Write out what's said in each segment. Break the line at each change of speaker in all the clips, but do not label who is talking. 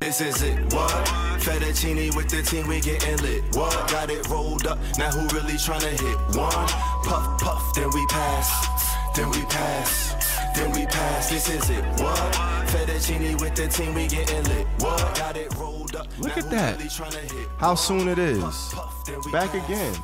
This is it, what? Fettuccine with the team, we getting lit. What? Got it rolled up, now who really tryna hit one? Puff, puff, then we pass, then we pass, then we pass. This is it, what? Fettuccine with the team, we getting lit. What? Got it rolled up.
Look at that. How soon it is. Back again.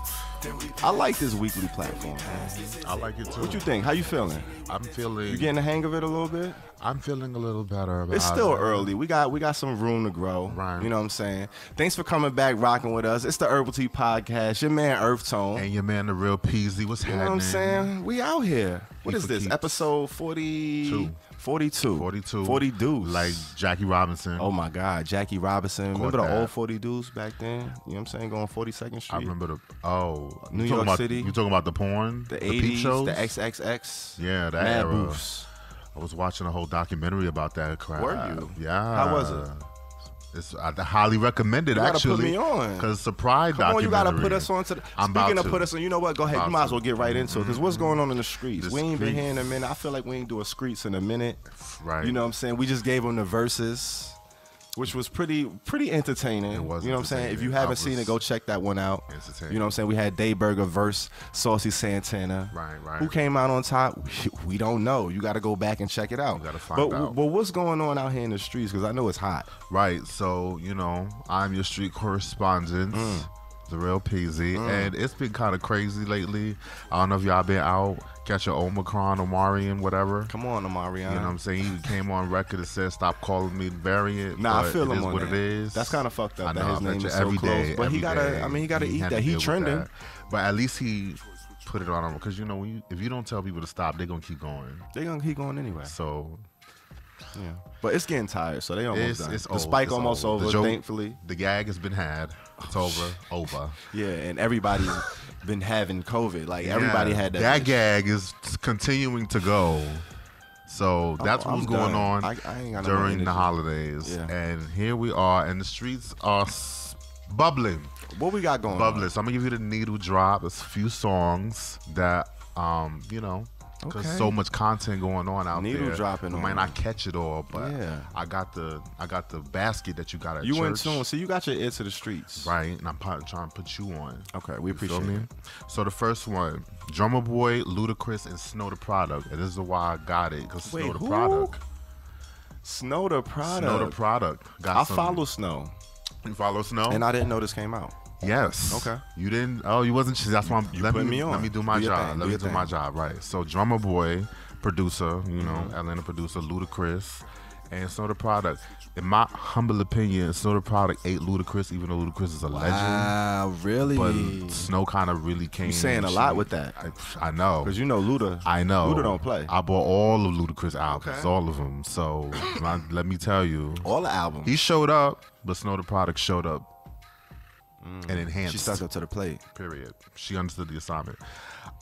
I like this weekly platform, man.
I like it too.
What you think? How you feeling?
I'm feeling.
You getting the hang of it a little bit?
I'm feeling a little better. About
It's still
it.
early. We got some room to grow.
Right.
You know what I'm saying? Thanks for coming back, rocking with us. It's the Herbal Tea Podcast. Your man EarthTone.
And your man, the real Peasy. What's
you
happening?
know what I'm saying? We out here. What is this?
keeps.
Episode 42.
42.
40 dudes.
Like Jackie Robinson.
Oh my God, Jackie Robinson.
Caught
Remember the
that.
old 40 dudes back then? You know what I'm saying? Going 42nd Street.
I remember the
New
you talking
York
about,
City.
You talking about the porn?
The
peep
80s,
shows?
the XXX.
Yeah, that
Mad
era.
Booths.
I was watching a whole documentary about that crap.
Were you?
Yeah.
How was it?
It's I highly recommend it,
You gotta
actually.
put me on.
Because it's a pride
Come on,
documentary.
you gotta put us on to the,
I'm
speaking
about
of
to.
put us on, you know what? Go ahead.
About
You might as
to.
well get right into it. Because what's going on in the streets?
The
We ain't been
streets.
here in a minute. I feel like we ain't do a streets in a minute.
Right.
You know what I'm saying? We just gave them the verses, which was pretty entertaining.
It was
You know what I'm saying? If you
entertaining.
haven't seen it, go check that one out.
Entertaining.
You know what I'm saying? We had Dayburger verse Saucy Santana.
Right.
Who came out on top? We don't know. You got to go back and check it out.
You gotta find out.
But what's going on out here in the streets? Because I know it's hot.
Right. So, I'm your street correspondent, the real Peasy, and it's been kind of crazy lately. I don't know if y'all been out, catch your Omicron, Omarion, whatever.
Come on, Omarion.
You know what I'm saying? He came on record and said, "Stop calling me the variant."
Nah, I
but
feel
it
him
is
on
what
that.
it is.
That's kind of fucked up
I
that
know,
his
I bet
name
you
is so
every
close.
day,
But he
every
gotta.
day,
I mean, he gotta eat
had
that.
to
He
deal with
trending.
that. But at least he put it on him because if you don't tell people to stop, they're gonna keep going.
They gonna keep going anyway.
So
Yeah, but it's getting tired, so they almost done.
it's
The
old.
spike
It's
almost
old.
over,
The joke-
thankfully.
The gag has been had. It's over.
Yeah, and everybody's been having COVID. Like everybody had that.
That
bitch.
gag is continuing to go. So that's
I'm
what's going
done.
on
I ain't got no more
during the
energy.
holidays.
Yeah.
And here we are, and the streets are bubbling.
What we got going
Bubbling.
on?
So I'm gonna give you the needle drop. It's a few songs that because
Okay.
so much content going on out
Needle
there.
dropping
We
on
might
me.
not catch it all, but
Yeah.
I got the basket that you got at
You
church.
in tune. So you got your ear to the streets.
Right, and I'm trying to put you on.
Okay, we
You feel
appreciate
me?
it.
So the first one, Drummer Boy, Ludacris, and Snow the Product. And this is why I got it, because
Wait,
Snow the
who?
Product.
Snow the product.
Snow the Product. Got
I
some-
follow Snow,
You follow Snow?
and I didn't know this came out.
Yes.
Okay.
You didn't? Oh, you wasn't? That's why
You put me on.
Let me do my
Do your
job.
thing,
Let
do
me
your
do my
thing.
job, right. So Drummer Boy, producer, Atlanta producer, Ludacris, and Snow the Product. In my humble opinion, Snow the Product ate Ludacris, even though Ludacris is a legend.
Wow, really?
But Snow kind of really came.
You saying a lot with that.
I know.
Because you know Luda.
I know.
Luda don't play.
I bought all of Ludacris albums,
Okay.
all of them. So let me tell you,
All the albums.
he showed up, but Snow the Product showed up and enhanced.
She stuck up to the plate.
Period. She understood the assignment.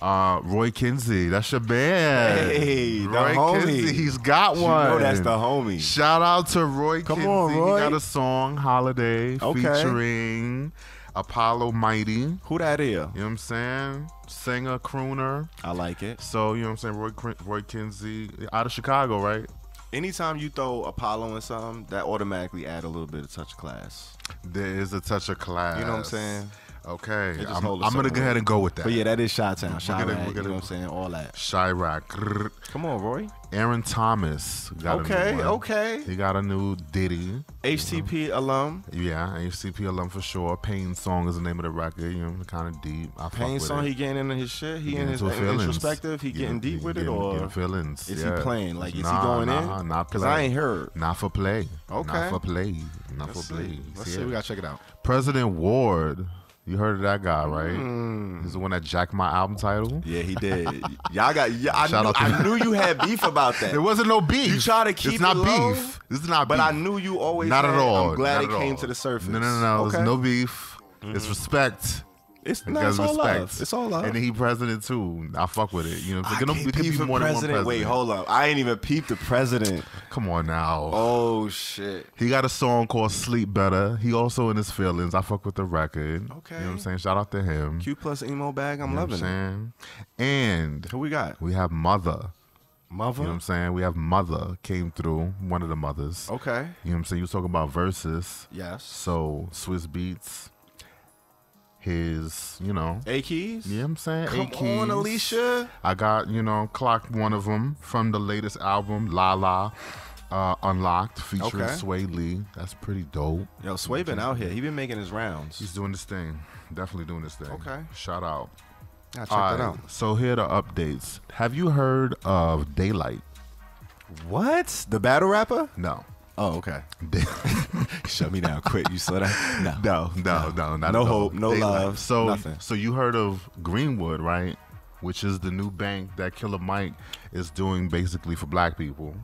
Roy Kinsey, that's your man.
Hey, the
Roy
homie.
Kinsey, he's got
You
one.
know that's the homie.
Shout out to Roy
Come
Kinsey.
on, Roy.
He got a song, Holiday,
Okay.
featuring Apollo Mighty.
Who that is?
You know what I'm saying? Singer, crooner.
I like it.
So, you know what I'm saying? Roy Kinsey, out of Chicago, right?
Anytime you throw Apollo in something, that automatically add a little bit of touch of class.
There is a touch of class.
You know what I'm saying?
Okay.
just
I'm
hold a
going to
certain
go ahead
way.
and go with that.
But yeah, that is Chi-Town. Chirac,
we're
you know
gonna-
what I'm saying? All that.
Chirac.
Come on, Roy.
Aaron Thomas. Got a
Okay,
new one.
okay.
He got a new ditty.
HTP alum.
Yeah, HCP alum for sure. Pain Song is the name of the record. You know, kind of deep. I fuck
Pain
with
song,
it.
he getting into his shit? He in
Getting
his
into feelings.
introspective? He getting deep with it? Or
getting feelings.
is
yeah.
he playing? Like, is
Nah,
he going
nah,
in?
Not
Because
play.
I ain't heard.
Not for play.
Okay.
Not for play. Not
Let's
for play.
see. Let's
Yeah.
see. We got to check it out.
President Ward. You heard of that guy, right? He's the one that jacked my album title.
Yeah, he did. Y'all got. Yeah,
Shout out to
I knew you had beef about that.
There wasn't no beef.
You try to keep
it's not
it low,
beef. This is not
But
beef.
I knew you always.
Not
had,
at all.
I'm glad
Not
it
at
came
all.
to the surface.
No.
Okay.
There's no beef. It's respect.
It's
Because
all
respect.
love. It's all love.
And then he president too. I fuck with it. You know, it could be
for
more than one
president.
president.
Wait, hold up. I ain't even peeped the president.
Come on now.
Oh shit.
He got a song called Sleep Better. He also in his feelings. I fuck with the record.
Okay.
You know what I'm saying? Shout out to him.
Q plus emo bag. I'm
You know what
loving it.
I'm saying? And
Who we got?
we have Mother.
Mother?
You know what I'm saying? We have Mother came through, one of the mothers.
Okay.
You know what I'm saying? You was talking about verses.
Yes.
So, Swiss Beats, his,
A-Keys?
You know what I'm saying?
Come
A-Keys.
on, Alicia.
I got, clocked one of them from the latest album, La La. Unlocked, featuring Sway Lee. That's pretty dope.
Yo, Sway been out here. He been making his rounds.
He's doing this thing. Definitely doing this thing.
Okay.
Shout out.
Check that out.
So here are the updates. Have you heard of Daylight?
What? The battle rapper?
No.
Oh, okay. Shut me down quick. You saw that?
No, not
no hope, no love,
so,
nothing.
So you heard of Greenwood, right? Which is the new bank that Killer Mike is doing basically for black people.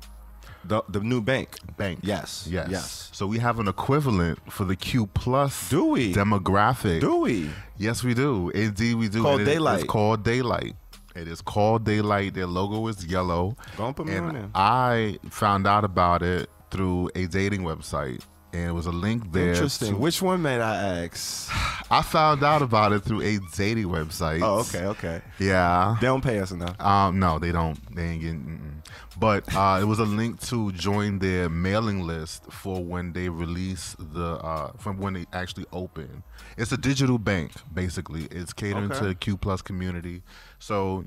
The new bank.
Yes.
Yes.
So we have an equivalent for the Q plus
Do we?
demographic.
Do we?
Yes, we do. Indeed, we do.
Called Daylight.
It's called Daylight. It is called Daylight. Their logo is yellow.
Go and put me on there.
I found out about it through a dating website. And it was a link there.
Interesting. Which one, may I ask?
I found out about it through a dating website.
Oh, okay.
Yeah.
They don't pay us enough.
No, they don't. They ain't getting. But it was a link to join their mailing list for when they release from when they actually open. It's a digital bank, basically. It's catering to the Q plus community. So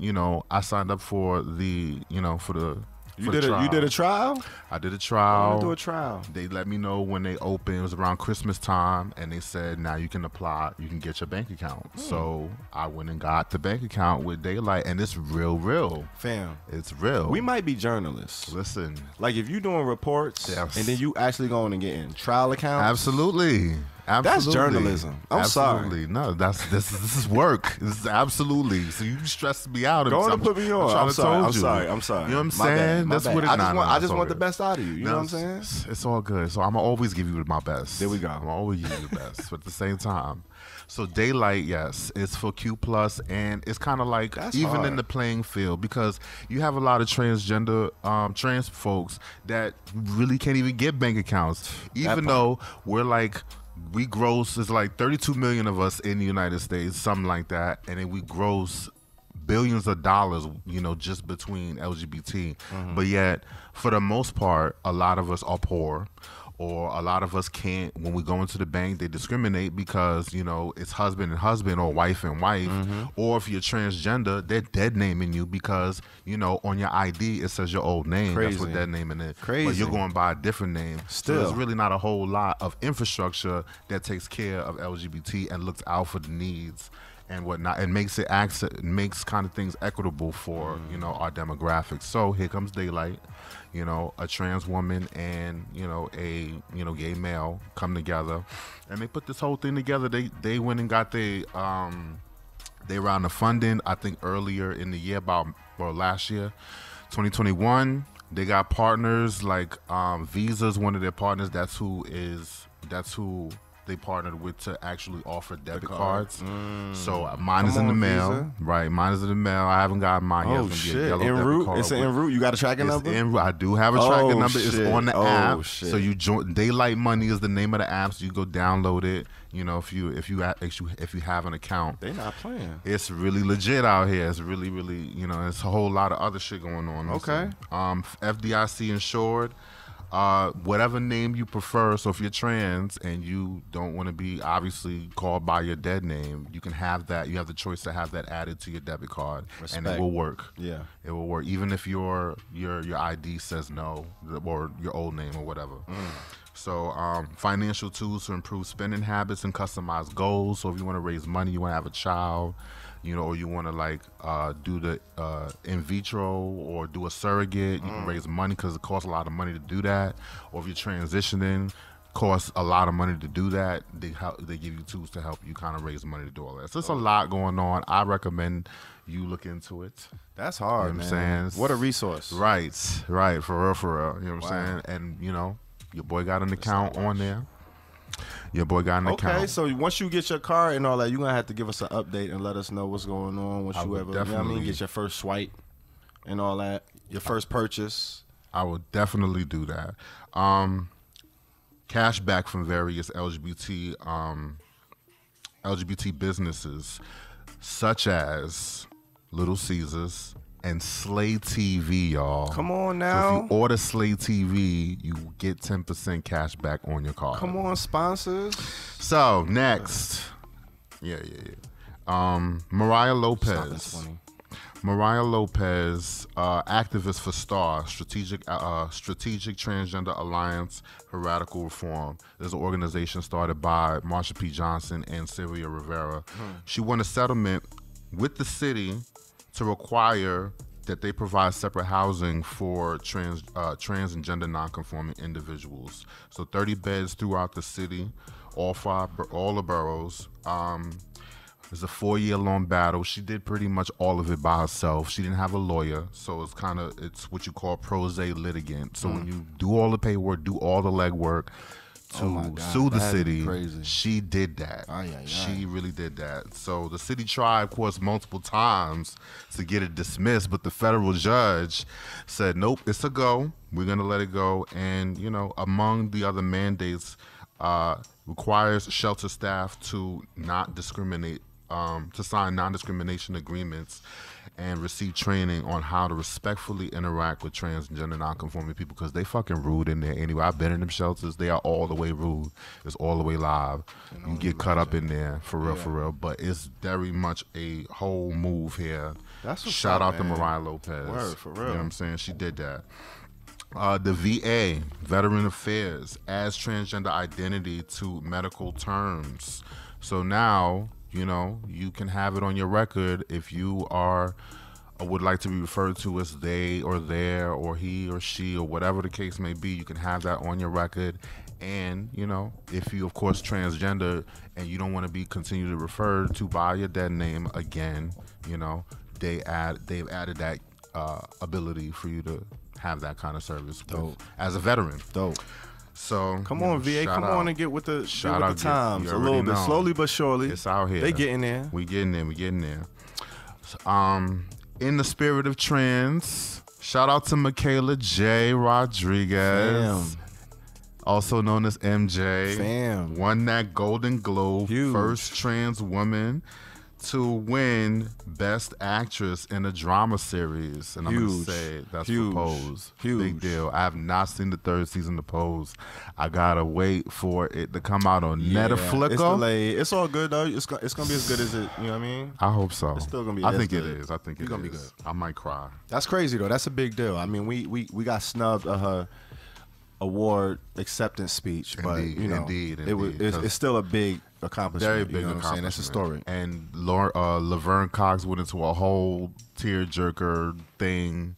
I signed up for the for the.
You did a trial?
I did a trial.
I want to do a trial.
They let me know when they open. It was around Christmas time, and they said, now you can apply. You can get your bank account. So I went and got the bank account with Daylight, and it's real.
Fam.
It's real.
We might be journalists.
Listen.
Like if you're doing reports, and then you actually going and getting trial accounts.
Absolutely.
That's journalism. I'm sorry.
No, this is work. This is absolutely. So you stressed me out.
Go on and put me on. I'm sorry. I'm sorry.
You know what I'm saying?
That's what I just want the
best.
best out of you. You know what I'm saying?
It's all good. So I'm gonna always give you my best.
There we go.
I'm gonna always give you the best, but at the same time. So Daylight, yes, it's for Q plus, and it's kind of like even in the playing field because you have a lot of transgender trans folks that really can't even get bank accounts, even though we gross, it's like 32 million of us in the United States, something like that, and then we gross billions of dollars, just between LGBT. But yet, for the most part, a lot of us are poor, or a lot of us can't. When we go into the bank, they discriminate because it's husband and husband or wife and wife, or if you're transgender, they're dead naming you because on your ID it says your old name.
Crazy.
That's what dead naming is.
Crazy.
But you're going by a different name.
Still,
so there's really not a whole lot of infrastructure that takes care of LGBT and looks out for the needs and whatnot, and makes kind of things equitable for our demographics. So here comes Daylight. A trans woman and a gay male come together, and they put this whole thing together. They went and got they round the funding. I think earlier in the year, last year, 2021. They got partners like Visa's one of their partners. That's who they partnered with to actually offer debit cards. So mine is in the mail.
Visa.
Right, mine is in the mail. I haven't gotten mine yet.
Oh shit! En route. It's en route. You got a tracking number?
I do have a tracking number.
Shit.
It's on the app.
Shit.
So you join. Daylight Money is the name of the app. So you go download it. If you have an account.
They not playing.
It's really legit out here. It's really, really. It's a whole lot of other shit going on.
Okay.
FDIC insured. Whatever name you prefer. So if you're trans and you don't want to be obviously called by your dead name, you can have that. You have the choice to have that added to your debit card, and it will work.
Yeah,
it will work even if your ID says no or your old name or whatever. So financial tools to improve spending habits and customize goals. So if you want to raise money, you want to have a child, or you want to do the in vitro or do a surrogate, you can raise money because it costs a lot of money to do that. Or if you're transitioning, costs a lot of money to do that. They give you tools to help you kind of raise money to do all that. So it's a lot going on. I recommend you look into it.
That's hard,
you know
man.
what I'm saying?
What a resource.
Right, for real. You know what I'm saying? And your boy got an account on there. Your boy got an account.
Okay, so once you get your car and all that, you're going to have to give us an update and let us know what's going on. Once you ever, get your first swipe and all that, your first purchase.
I will definitely do that. Cash back from various LGBT businesses, such as Little Caesars and Slay TV, y'all.
Come on now.
So if you order Slay TV, you get 10% cash back on your card.
Come on, sponsors.
So next, Mariah Lopez.
Stop, that's funny.
Mariah Lopez, activist for STAR, Strategic Transgender Alliance for Radical Reform. There's an organization started by Marsha P. Johnson and Sylvia Rivera. She won a settlement with the city to require that they provide separate housing for trans and gender nonconforming individuals. So 30 beds throughout the city, all the boroughs. It's a 4-year-long battle. She did pretty much all of it by herself. She didn't have a lawyer, so it's what you call pro se litigant. So when you do all the paperwork, do all the legwork to sue the city, she did that. She really did that. So the city tried, of course, multiple times to get it dismissed, but the federal judge said, nope, it's a go. We're going to let it go. And, among the other mandates, requires shelter staff to not discriminate, to sign non-discrimination agreements and receive training on how to respectfully interact with transgender non-conforming people, because they fucking rude in there anyway. I've been in them shelters. They are all the way rude. It's all the way live. You get caught up in there, for real. But it's very much a whole move here.
That's what's
Shout
up,
out to
man.
Mariah Lopez.
Word, for real.
You know what I'm saying? She did that. The VA, Veteran Affairs, adds transgender identity to medical terms. So now, you can have it on your record if you are or would like to be referred to as they or their or he or she or whatever the case may be. You can have that on your record. And, if you, of course, transgender and you don't want to be continued to referred to by your dead name again, they've added that ability for you to have that kind of service as a veteran.
Dope.
So
come on, VA, come on and get with the times a little bit, slowly but surely.
It's out here.
They getting there.
We getting there. In the spirit of trans, shout out to Michaela J. Rodriguez, also known as MJ. Won that Golden Globe, first trans woman to win Best Actress in a Drama Series. And I'm going to say that's for Pose. Big deal. I have not seen the 3rd season of Pose. I got to wait for it to come out on Netflix.
It's delayed. It's all good, though. It's going to be as good as it, you know what I mean?
I hope so.
It's still going to be
I think it is. I think it's
going to be good.
I might cry.
That's crazy, though. That's a big deal. I mean, we got snubbed of her award acceptance speech, but
indeed,
it's still a big accomplishment.
Very big accomplishment.
That's a story.
And Laverne Cox went into a whole tearjerker thing,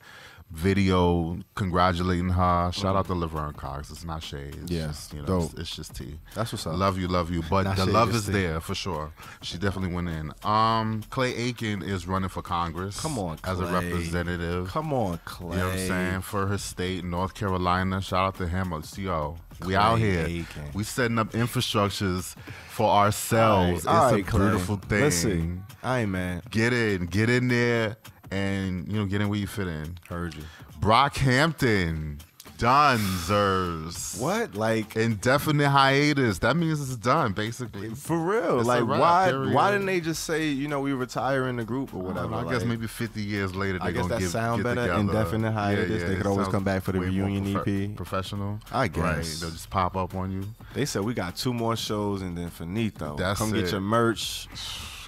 video congratulating her. Shout out to Laverne Cox. It's not shade. It's just, it's just tea.
That's what's up.
Love you. But
not
the
shade,
love is
tea.
there for sure. She definitely went in. Clay Aiken is running for Congress.
Come on, Clay.
As a representative.
Come on, Clay.
You know what I'm saying? For her state, North Carolina. Shout out to him. We out here.
Aiken.
We setting up infrastructures for ourselves.
All right,
it's a beautiful thing.
Let's see. All right, man.
Get in there, and get in where you fit in.
Heard you.
Brockhampton, Dunzers.
What? Like
indefinite hiatus. That means it's done, basically.
For real.
It's
like why didn't they just say, we retire in the group or whatever?
I guess maybe 50 years later
I guess that sound better.
Together.
Indefinite hiatus. They could always come back for the reunion EP.
Professional.
I guess.
Right. They'll just pop up on you.
They said we got 2 more shows and then finito.
That's
Come get your merch.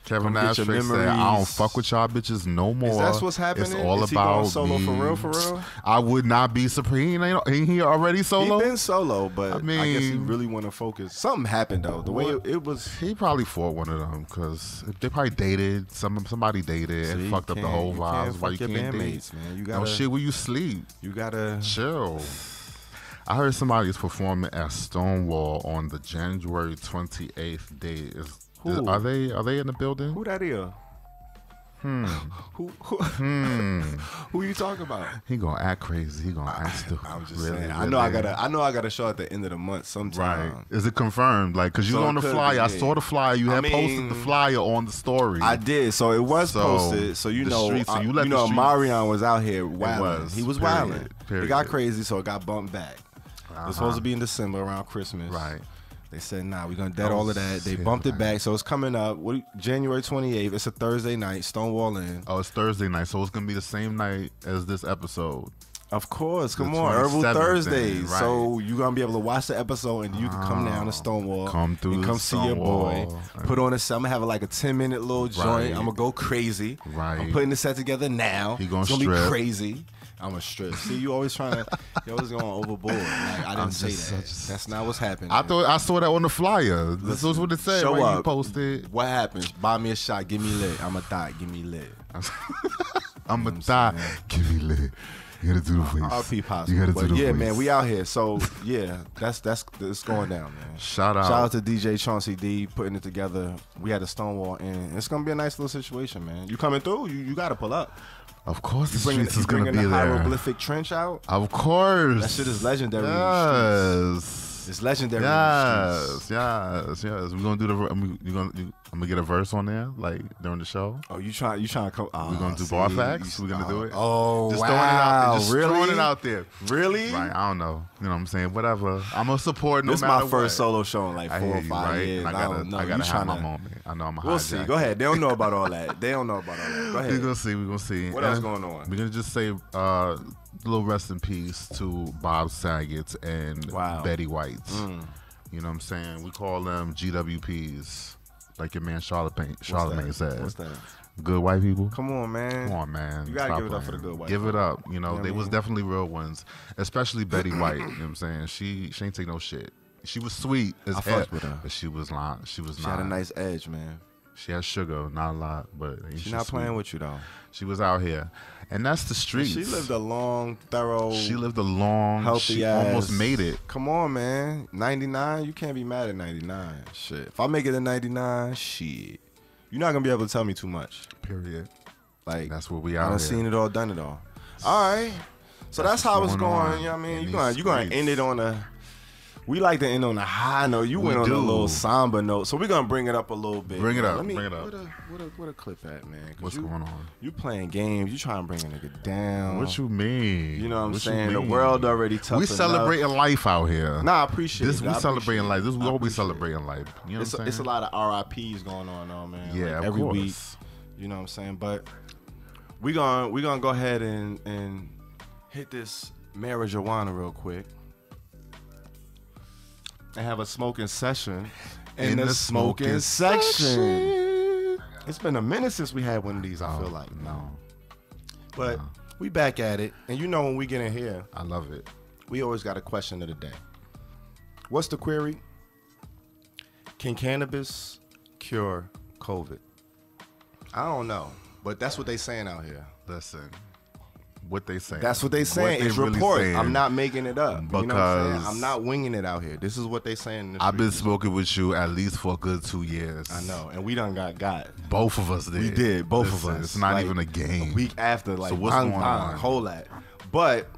Kevin Nash said, I don't fuck with y'all bitches no more.
Is that what's happening?
It's all
Is he
about
going solo
me.
For real?
I would not be surprised. Ain't he already solo?
He been solo, but I guess he really want to focus. Something happened, though. The way it was.
He probably fought one of them because they probably dated. Somebody dated and fucked up the whole vibe. Why you can't date?
Man. You gotta,
no shit where you sleep.
You gotta
chill. I heard somebody is performing at Stonewall on the January 28th date. Are they in the building?
Who that is? Who you talking about?
He gonna act crazy. He gonna act stupid.
I was just saying. I know I got a show at the end of the month sometime.
Right? Is it confirmed? Like, cause you on the flyer. I saw the flyer. You had posted the flyer on the story.
I did. So it was posted. So Marion was out here wilding. He was wilding. It got crazy. So it got bumped back. It was supposed to be in December around Christmas.
Right.
They said, nah, we're going to dead all of that. They bumped it back. So it's coming up January 28th. It's a Thursday night, Stonewall Inn.
Oh, it's Thursday night. So it's going to be the same night as this episode.
Of course. Come on. Herbal Thursdays.
Right.
So you're going to be able to watch the episode and you can come down to Stonewall.
Come through
and come see your boy. Put on a set. I'm going to have like a 10-minute little joint. I'm going to go crazy.
Right.
I'm putting the set together now.
He gonna
it's going to be crazy. I'm a strip. See, you always trying to, you always going overboard. Like, I didn't say that. That's not what's happening.
I saw that on the flyer. This was what it said.
Show up.
You posted.
What happens? Buy me a shot. Give me lit. I'm a thot. Give me lit.
I'm a thot. Give me lit. You gotta do the face.
RP possible.
You gotta do the
yeah,
face.
man, we out here. So yeah, that's it's going down, man.
Shout out
to DJ Chauncey D putting it together. We had a Stonewall, and it's gonna be a nice little situation, man. You coming through? You gotta pull up.
Of course, the
streets
is gonna be
the
there.
Hieroglyphic trench out.
Of course,
that shit is legendary.
Yes.
It's legendary.
Yes. We're gonna do the. I'm gonna get a verse on there, like during the show.
Oh, you trying to come?
We're gonna do bar facts. We're gonna do it.
Oh,
just
wow!
throwing it out there.
Really?
Right? I don't know. You know what I'm saying? Whatever. I'm gonna support no
matter what. This is my first solo show in like 4 or 5 years.
I gotta have my moment. I know I'm a
We'll see. Go ahead. They don't know about all that. Go ahead.
We're gonna see.
What else going on?
We're gonna just say a little rest in peace to Bob Saget and Betty White. You know what I'm saying? We call them GWPs, like your man Charlemagne said.
What's that?
Good white people.
Come on, man.
You
gotta give it up for the good white people.
Give it up. You know, they was definitely real ones, especially Betty White. You know what I'm saying? She ain't take no shit. She was sweet as hell, but she was not. She
had a nice edge, man.
She had sugar, not a lot, but
she's not playing with you though.
She was out here, and that's the streets.
She lived a long, thorough.
She lived a long,
healthy.
She
ass.
almost made it.
Come on, man. 99. You can't be mad at 99. Shit. If I make it at 99, shit, you're not gonna be able to tell me too much.
Period.
Like
that's what we out.
I've seen it all, done it all. All right. So that's how it's going. You know what I mean? You gonna end it on a. We like to end on a high note. You went on a little somber note, so we're gonna bring it up a little bit.
Bring it up.
What a clip at, man?
What's going on?
You playing games. You trying to bring a nigga down.
What you mean?
You know what I'm saying? The world already tough.
We celebrating life out here.
Nah, I appreciate
this.
We
celebrating life. This we always celebrating life. You know what I'm saying?
It's a lot of RIPs going on, man.
Yeah,
like every week. You know what I'm saying? But we gonna go ahead and hit this marijuana real quick. And have a smoking session in the smoking section. It's been a minute since we had one of these, I feel like.
No.
But we back at it. And you know when we get in here,
I love it.
We always got a question of the day. What's the query? Can cannabis cure COVID? I don't know. But that's what they saying out here.
Listen. What they saying.
That's what they saying. It's
really
report.
saying.
I'm not making it up.
Because
you know what I'm saying? I'm not winging it out here. This is what they saying.
I've been smoking with you at least for a good 2 years.
I know. And we done got.
Both of us did.
We did. Both of us.
It's not even a game.
A week after. Like,
so what's going on?
Hold that. But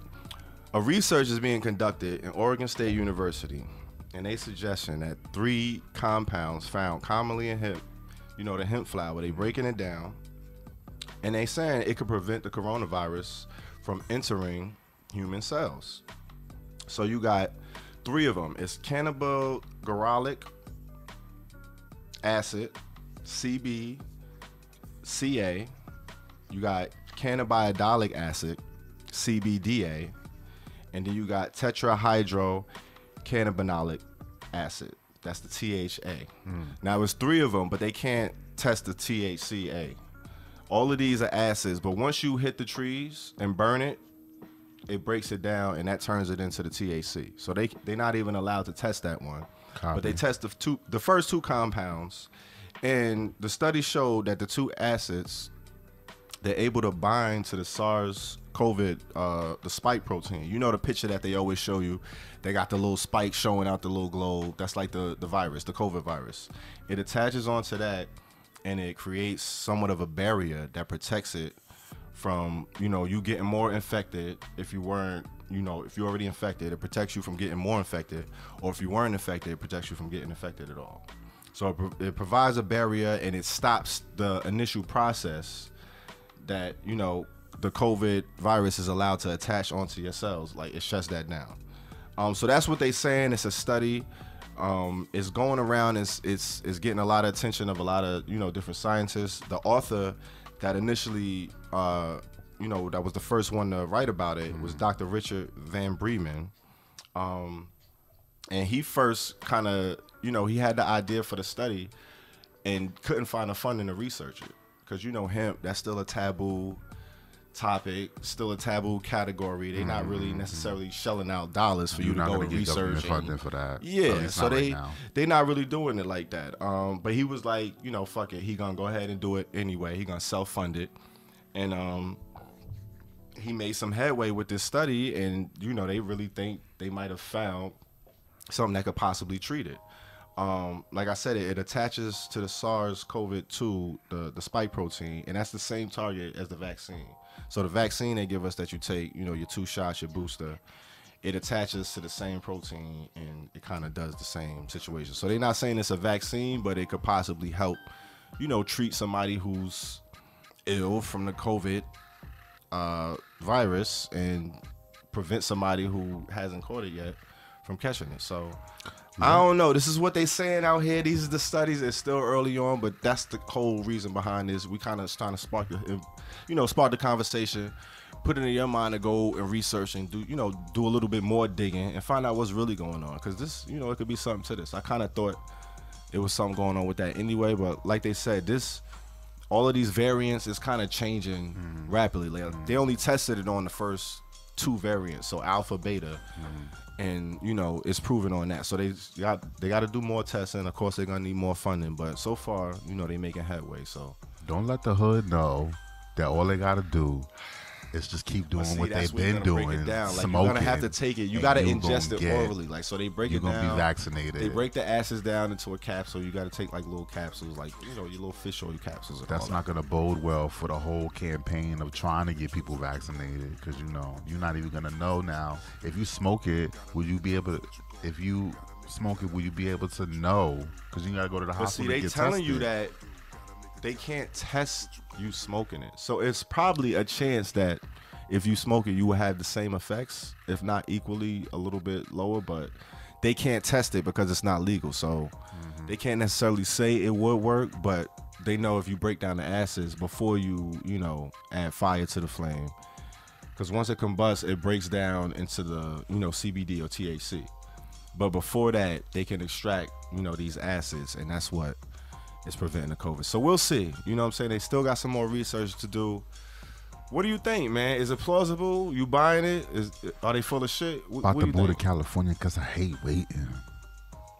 a research is being conducted in Oregon State University. And they suggestion that 3 compounds found commonly in hemp, the hemp flower, they breaking it down. And they saying it could prevent the coronavirus from entering human cells. So you got 3 of them. It's cannabigerolic acid, CBCA. You got cannabidiolic acid, CBDA. And then you got tetrahydrocannabinolic acid. That's the THA. Now it's 3 of them, but they can't test the THCA. All of these are acids, but once you hit the trees and burn it, it breaks it down and that turns it into the THC. So they're not even allowed to test that one. But they test the first 2 compounds, and the study showed that the 2 acids, they're able to bind to the SARS-CoV, the spike protein. You know the picture that they always show you. They got the little spike showing out the little globe. That's like the virus, the COVID virus. It attaches onto that, and it creates somewhat of a barrier that protects it from, you getting more infected. If you weren't, if you're already infected, it protects you from getting more infected. Or if you weren't infected, it protects you from getting infected at all. So it provides a barrier, and it stops the initial process that, the COVID virus is allowed to attach onto your cells. Like, it shuts that down. So that's what they're saying. It's a study. It's going around. It's getting a lot of attention of a lot of different scientists. The author that initially that was the first one to write about it was Dr. Richard Van Bremen, and he first kind of he had the idea for the study and couldn't find the funding to research it because hemp, that's still a taboo topic, still a taboo category. They're not really necessarily shelling out dollars for you to go and research
funding for that.
Yeah, so they not really doing it like that. But he was like, fuck it, he gonna go ahead and do it anyway. He gonna self-fund it, and he made some headway with this study, and they really think they might have found something that could possibly treat it. Like I said, it attaches to the SARS-CoV-2, the spike protein, and that's the same target as the vaccine. So the vaccine they give us that you take, your 2 shots, your booster, it attaches to the same protein, and it kind of does the same situation. So they're not saying it's a vaccine, but it could possibly help, treat somebody who's ill from the COVID virus and prevent somebody who hasn't caught it yet from catching it. So I don't know. This is what they saying out here. These are the studies. It's still early on, but that's the whole reason behind this. We kind of trying to spark the conversation, put it in your mind to go and research and do a little bit more digging and find out what's really going on. Because this, it could be something to this. I kind of thought it was something going on with that anyway, but like they said, all of these variants is kind of changing rapidly. Like, they only tested it on the first 2 variants, so alpha, beta, and it's proven on that. So they got to do more testing. Of course, they're gonna need more funding, but so far, they making headway. So
don't let the hood know that all they got to do is just keep doing what they've been doing.
Like, you're gonna have to take it. You gotta ingest it orally. Like, so they break it down.
You're gonna be vaccinated.
They break the acids down into a capsule. You gotta take like little capsules, like your little fish oil capsules.
That's not gonna bode well for the whole campaign of trying to get people vaccinated, because you're not even gonna know now. If you smoke it, will you be able to? If you smoke it, will you be able to know? Because you gotta go to the hospital.
But see,
they
telling you that they can't test you smoking it. So it's probably a chance that if you smoke it, you will have the same effects, if not equally, a little bit lower, but they can't test it because it's not legal. So they can't necessarily say it would work, but they know if you break down the acids before you add fire to the flame, because once it combusts, it breaks down into the, CBD or THC. But before that, they can extract, these acids, and that's what is preventing the COVID. So we'll see. You know what I'm saying? They still got some more research to do. What do you think, man? Is it plausible? You buying it? Are they full of shit?
About to move to California because I hate waiting.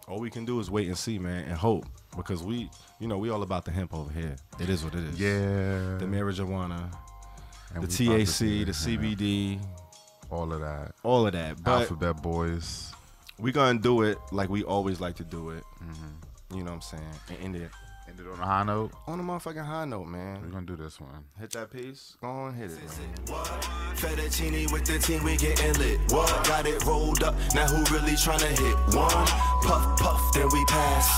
All we can do is wait and see, man, and hope, because we all about the hemp over here. It is what it is.
Yeah.
The marijuana, the THC, the CBD.
All of that.
All of that. But
Alphabet Boys.
We gonna do it like we always like to do it. You know what I'm saying? And end it
on a high note.
On a motherfucking high note, man.
We're gonna do this one.
Hit that piece. Go on, hit it, man.
Fettuccine with the team, we getting lit. What? Got it rolled up. Now who really tryna hit? One puff, puff, then we pass.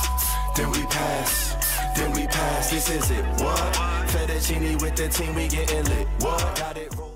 Then we pass. Then we pass. This is it. What? Fettuccine with the team, we getting lit. What? Got it rolled up.